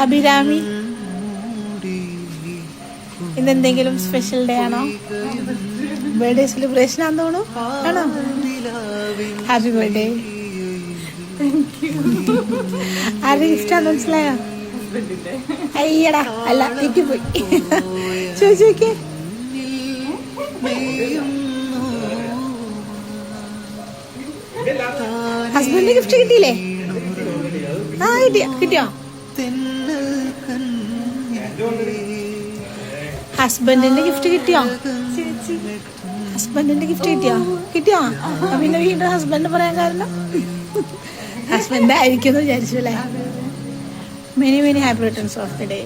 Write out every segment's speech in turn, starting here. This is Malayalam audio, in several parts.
അഭിരാമി, ഇന്നെന്തെങ്കിലും സ്പെഷ്യൽ ഡേ ആണോ? ബർത്ത്ഡേ സെലിബ്രേഷൻ ആണെന്ന് തോന്നുന്നു. ആണോ? Happy birthday. ആരുടെ ഗിഫ്റ്റാന്ന് മനസ്സിലായോ? അയ്യടാ, അല്ല തെറ്റിപ്പോയി. ചോദിച്ചോക്കെ. ഹസ്ബൻഡിന് ഗിഫ്റ്റ് കിട്ടിയില്ലേ? ആ കിട്ടിയോ? ഹസ്ബൻഡിന്റെ ഗിഫ്റ്റ് കിട്ടിയോ? ഹസ്ബൻഡിന്റെ ഗിഫ്റ്റ് കിട്ടിയോ? പിന്നെ വീണ്ടും ഹസ്ബൻഡ് പറയാൻ കാരണം ഹസ്ബൻഡ് ആയിരിക്കും വിചാരിച്ചു അല്ലേ? Many many happy returns of the day.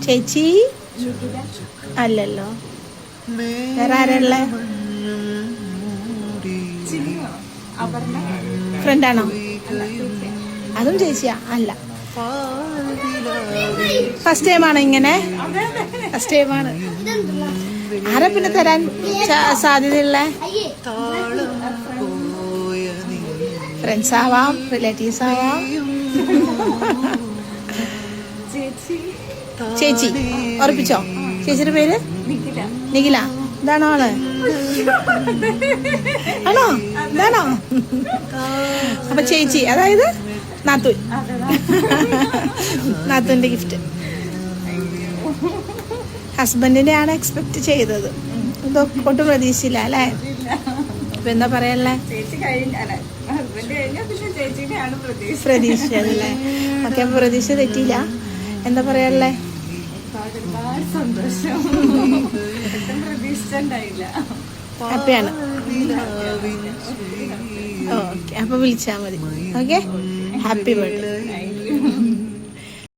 ചേച്ചി അല്ലല്ലോ, വേറെ ആരാ? ഫ്രണ്ടാണോ? അതും ചേച്ചിയാ? അല്ല, ഫസ്റ്റ് ടൈമാണ് ഇങ്ങനെ. ഫസ്റ്റ് ടൈമാണ്. ആരാ പിന്നെ തരാൻ സാധ്യതയുള്ള? ഫ്രണ്ട്സ് ആവാം, റിലേറ്റീവ്സ് ആവാം. ചേച്ചി ഉറപ്പിച്ചോ? ചേച്ചിയുടെ പേര് നിഖില. ഇതാണോ ആള്? ആണോ? ഇതാണോ? അപ്പൊ ചേച്ചി, അതായത് നാത്തൂൻ. നാത്തൂന്റെ ഗിഫ്റ്റ് ഹസ്ബൻഡിന്റെ ആണ് എക്സ്പെക്ട് ചെയ്തത്. എന്തോ ഒട്ടും പ്രതീക്ഷയില്ല അല്ലേ? ഇപ്പൊ എന്താ പറയല്ലേ? പ്രതീക്ഷയല്ലേ? ഓക്കെ, അപ്പൊ പ്രതീക്ഷ തെറ്റിയില്ല. എന്താ പറയല്ലേ? ഹാപ്പിയാണ്. ഓക്കെ, അപ്പൊ വിളിച്ചാ മതി. Okay, happy birthday.